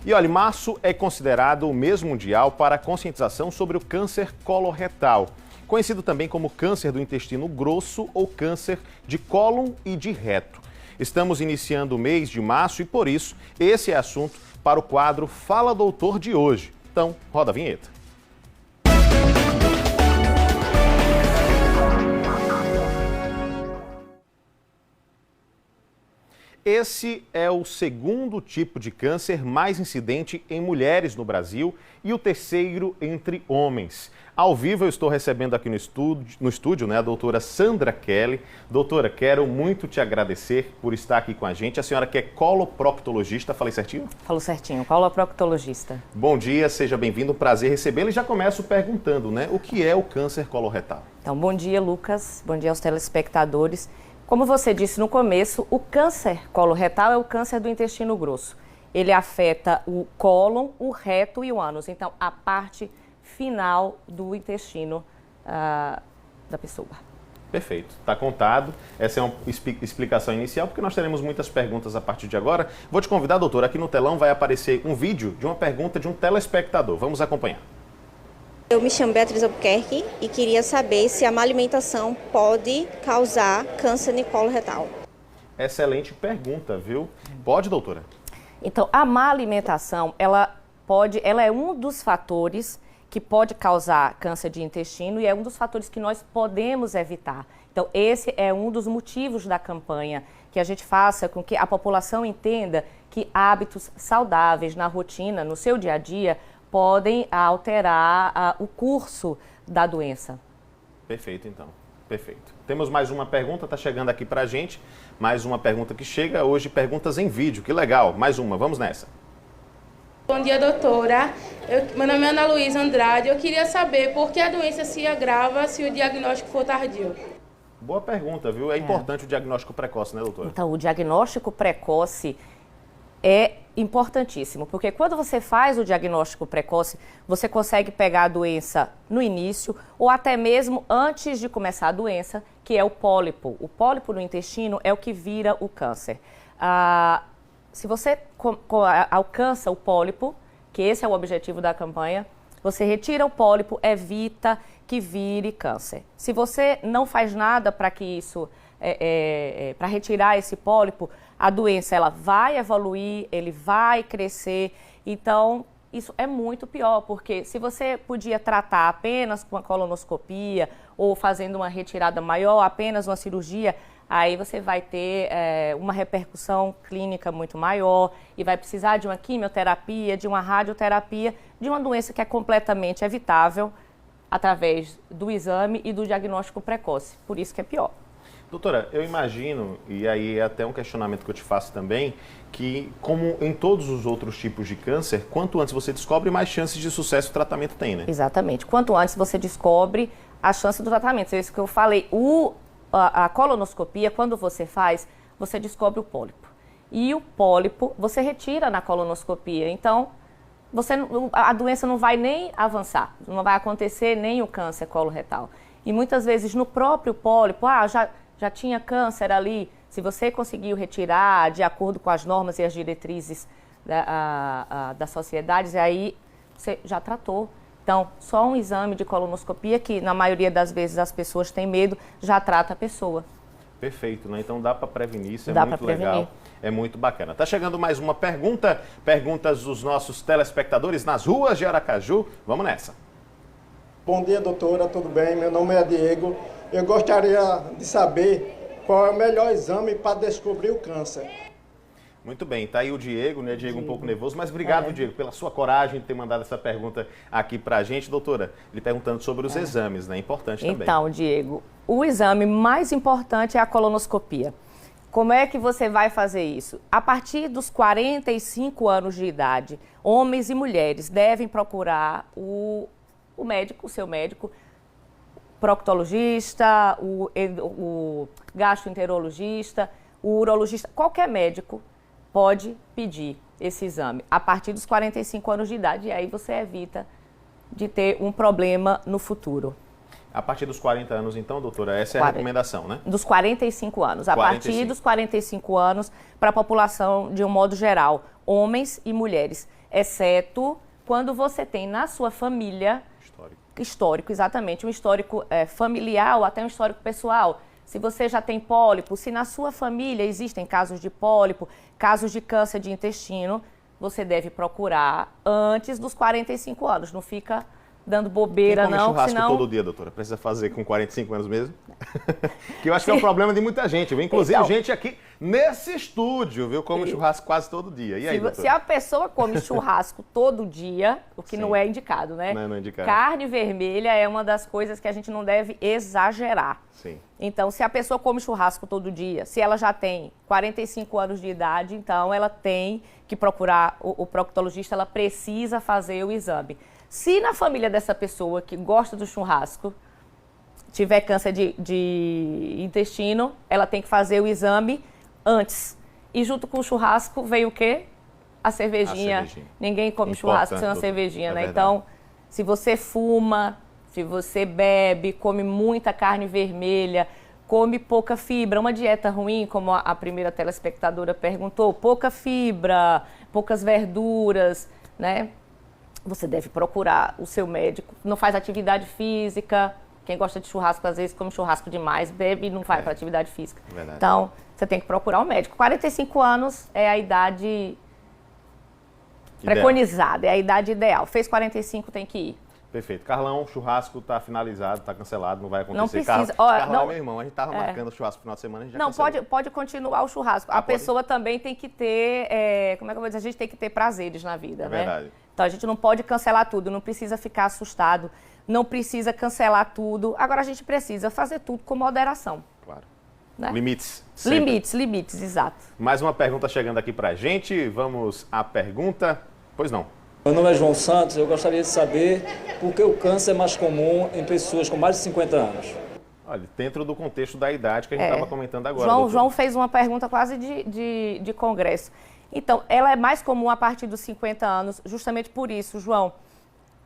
E olha, março é considerado o mês mundial para a conscientização sobre o câncer coloretal, conhecido também como câncer do intestino grosso ou câncer de cólon e de reto. Estamos iniciando o mês de março e, por isso, esse é assunto para o quadro Fala Doutor de hoje. Então, roda a vinheta. Esse é o segundo tipo de câncer mais incidente em mulheres no Brasil e o terceiro entre homens. Ao vivo eu estou recebendo aqui no estúdio, a doutora Sandra Kelly. Doutora, quero muito te agradecer por estar aqui com a gente. A senhora que é coloproctologista, falei certinho? Falou certinho, coloproctologista. Bom dia, seja bem-vindo, prazer recebê-lo. E já começo perguntando, o que é o câncer coloretal? Então, bom dia, Lucas, bom dia aos telespectadores. Como você disse no começo, o câncer coloretal é o câncer do intestino grosso. Ele afeta o cólon, o reto e o ânus. Então, a parte final do intestino da pessoa. Perfeito, está contado. Essa é uma explicação inicial, porque nós teremos muitas perguntas a partir de agora. Vou te convidar, doutor, aqui no telão vai aparecer um vídeo de uma pergunta de um telespectador. Vamos acompanhar. Eu me chamo Beatriz Albuquerque e queria saber se a má alimentação pode causar câncer de colo retal. Excelente pergunta, viu? Pode, doutora? Então, a má alimentação, ela é um dos fatores que pode causar câncer de intestino e é um dos fatores que nós podemos evitar. Então, esse é um dos motivos da campanha, que a gente faça com que a população entenda que hábitos saudáveis na rotina, no seu dia a dia, podem alterar o curso da doença. Perfeito, então. Perfeito. Temos mais uma pergunta, está chegando aqui para a gente. Mais uma pergunta que chega hoje, perguntas em vídeo. Que legal. Mais uma, vamos nessa. Bom dia, doutora. Meu nome é Ana Luísa Andrade. Eu queria saber por que a doença se agrava se o diagnóstico for tardio. Boa pergunta, viu? É importante o diagnóstico precoce, né, doutora? Então, o diagnóstico precoce é importantíssimo, porque quando você faz o diagnóstico precoce, você consegue pegar a doença no início ou até mesmo antes de começar a doença, que é o pólipo. O pólipo no intestino é o que vira o câncer. Se você alcança o pólipo, que esse é o objetivo da campanha, você retira o pólipo, evita que vire câncer. Se você não faz nada para que isso, para retirar esse pólipo, a doença ela vai evoluir, ele vai crescer. Então, isso é muito pior, porque se você podia tratar apenas com uma colonoscopia ou fazendo uma retirada maior, apenas uma cirurgia, aí você vai ter uma repercussão clínica muito maior e vai precisar de uma quimioterapia, de uma radioterapia, de uma doença que é completamente evitável através do exame e do diagnóstico precoce. Por isso que é pior. Doutora, eu imagino, e aí é até um questionamento que eu te faço também, que como em todos os outros tipos de câncer, quanto antes você descobre, mais chances de sucesso o tratamento tem, né? Exatamente. Quanto antes você descobre, a chance do tratamento. É isso que eu falei. A colonoscopia, quando você faz, você descobre o pólipo. E o pólipo você retira na colonoscopia. Então, a doença não vai nem avançar, não vai acontecer nem o câncer coloretal. E muitas vezes no próprio pólipo, já tinha câncer ali, se você conseguiu retirar de acordo com as normas e as diretrizes das sociedades, aí você já tratou. Então, só um exame de colonoscopia, que na maioria das vezes as pessoas têm medo, já trata a pessoa. Perfeito, né? Então dá para prevenir, isso é muito legal, é muito bacana. Tá chegando mais uma pergunta, perguntas dos nossos telespectadores nas ruas de Aracaju. Vamos nessa. Bom dia, doutora, tudo bem? Meu nome é Diego. Eu gostaria de saber qual é o melhor exame para descobrir o câncer. Muito bem, tá aí o Diego, né? Diego um pouco nervoso, mas obrigado, Diego, pela sua coragem de ter mandado essa pergunta aqui pra gente, doutora. Ele perguntando sobre os exames, né? Importante também. Então, Diego, o exame mais importante é a colonoscopia. Como é que você vai fazer isso? A partir dos 45 anos de idade, homens e mulheres devem procurar o seu médico, proctologista, o gastroenterologista, o urologista, qualquer médico pode pedir esse exame a partir dos 45 anos de idade e aí você evita de ter um problema no futuro. A partir dos 40 anos, então, doutora, essa é a recomendação, né? Dos 45 anos. A partir dos 45 anos, para a população de um modo geral, homens e mulheres. exceto quando você tem na sua família histórico, exatamente, um histórico familiar ou até um histórico pessoal. Se você já tem pólipo, se na sua família existem casos de pólipo, casos de câncer de intestino, você deve procurar antes dos 45 anos, não fica dando bobeira, Quem come não, churrasco senão... todo dia, doutora? Precisa fazer com 45 anos mesmo? Que eu acho que é um problema de muita gente. Inclusive, Então, gente aqui nesse estúdio, viu? Come churrasco quase todo dia. E aí, doutora? Se a pessoa come churrasco todo dia, o que não é indicado, né? Não é indicado. Carne vermelha é uma das coisas que a gente não deve exagerar. Sim. Então, se a pessoa come churrasco todo dia, se ela já tem 45 anos de idade, então ela tem que procurar o proctologista, ela precisa fazer o exame. Se na família dessa pessoa que gosta do churrasco tiver câncer de intestino, ela tem que fazer o exame antes. E junto com o churrasco veio o quê? A cervejinha. Ninguém come churrasco sem uma cervejinha, né? Então, se você fuma, se você bebe, come muita carne vermelha, come pouca fibra, uma dieta ruim, como a primeira telespectadora perguntou, pouca fibra, poucas verduras, né? Você deve procurar o seu médico. Não faz atividade física. Quem gosta de churrasco, às vezes, come churrasco demais, bebe e não vai para atividade física. Verdade. Então, você tem que procurar um médico. 45 anos é a idade preconizada, é a idade ideal. Fez 45, tem que ir. Perfeito. Carlão, churrasco está finalizado, está cancelado, não vai acontecer. Não precisa. Carlão não, é meu irmão, a gente estava marcando o churrasco no final de semana, a gente já não, cancelou. pode continuar o churrasco. A pessoa também tem que ter, como é que eu vou dizer? A gente tem que ter prazeres na vida, né? Verdade. Então, a gente não pode cancelar tudo, não precisa ficar assustado, não precisa cancelar tudo. Agora, a gente precisa fazer tudo com moderação. Claro. Né? Limites. Sempre. Limites, exato. Mais uma pergunta chegando aqui pra gente. Vamos à pergunta. Pois não. Meu nome é João Santos, eu gostaria de saber por que o câncer é mais comum em pessoas com mais de 50 anos. Olha, dentro do contexto da idade que a gente estava comentando agora. João fez uma pergunta quase de congresso. Então, ela é mais comum a partir dos 50 anos, justamente por isso, João.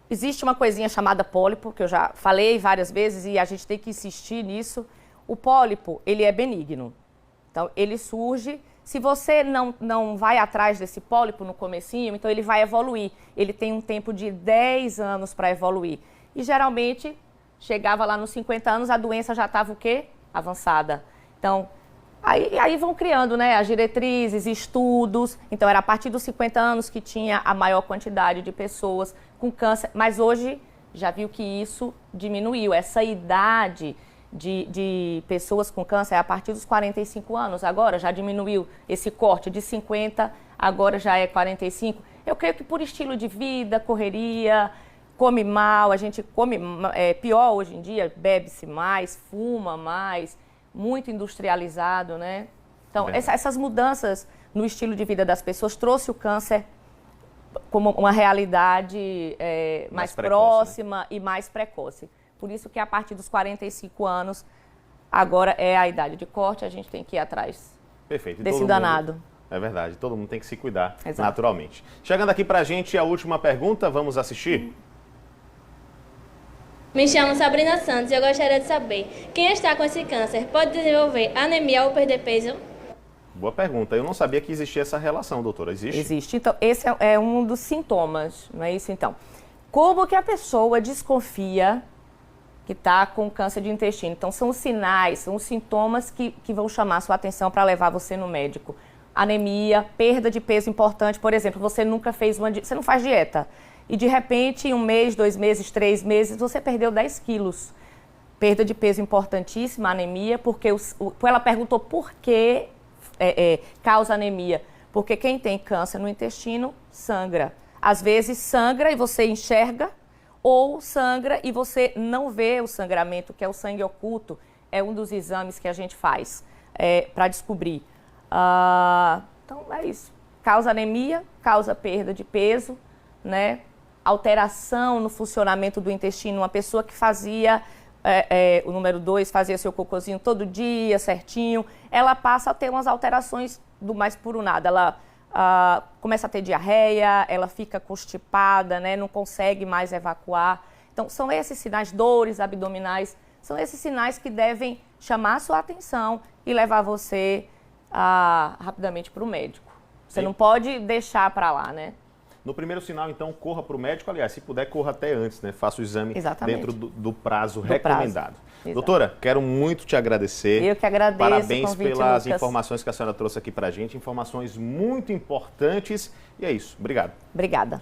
Existe uma coisinha chamada pólipo, que eu já falei várias vezes e a gente tem que insistir nisso. O pólipo, ele é benigno. Então, ele surge... Se você não vai atrás desse pólipo no comecinho, então ele vai evoluir. Ele tem um tempo de 10 anos para evoluir. E, geralmente, chegava lá nos 50 anos, a doença já estava o quê? Avançada. Então, aí vão criando, né, as diretrizes, estudos. Então, era a partir dos 50 anos que tinha a maior quantidade de pessoas com câncer. Mas hoje, já viu que isso diminuiu. Essa idade de pessoas com câncer é a partir dos 45 anos. Agora já diminuiu esse corte de 50, agora já é 45. Eu creio que por estilo de vida, correria, come mal, a gente come pior hoje em dia, bebe-se mais, fuma mais, muito industrializado, né? Então, essas mudanças no estilo de vida das pessoas trouxe o câncer como uma realidade mais próxima, né? E mais precoce. Por isso que a partir dos 45 anos, agora é a idade de corte, a gente tem que ir atrás desse danado. É verdade, todo mundo tem que se cuidar naturalmente. Chegando aqui pra gente a última pergunta, vamos assistir? Me chamo Sabrina Santos e eu gostaria de saber, quem está com esse câncer pode desenvolver anemia ou perder peso? Boa pergunta. Eu não sabia que existia essa relação, doutora. Existe? Existe. Então, esse é um dos sintomas, não é isso? Então, como que a pessoa desconfia que está com câncer de intestino? Então, são os sinais, são os sintomas que vão chamar a sua atenção para levar você no médico. Anemia, perda de peso importante. Por exemplo, você nunca fez você não faz dieta. E, de repente, em 1 mês, 2 meses, 3 meses, você perdeu 10 quilos. Perda de peso importantíssima, anemia, porque ela perguntou por que causa anemia. Porque quem tem câncer no intestino sangra. Às vezes sangra e você enxerga, ou sangra e você não vê o sangramento, que é o sangue oculto. É um dos exames que a gente faz para descobrir. Então, é isso. Causa anemia, causa perda de peso, né? Alteração no funcionamento do intestino. Uma pessoa que fazia, o número 2, fazia seu cocôzinho todo dia, certinho, ela passa a ter umas alterações do mais puro nada. Ela começa a ter diarreia, ela fica constipada, né? Não consegue mais evacuar. Então, são esses sinais, dores abdominais, são esses sinais que devem chamar a sua atenção e levar você rapidamente para o médico. Você não pode deixar para lá, né? No primeiro sinal, então, corra para o médico. Aliás, se puder, corra até antes, né? Faça o exame Exatamente. dentro do prazo recomendado. Exato. Doutora, quero muito te agradecer. Eu que agradeço. Parabéns o convite, pelas Lucas. informações que a senhora trouxe aqui para a gente. Informações muito importantes. E é isso. Obrigado. Obrigada.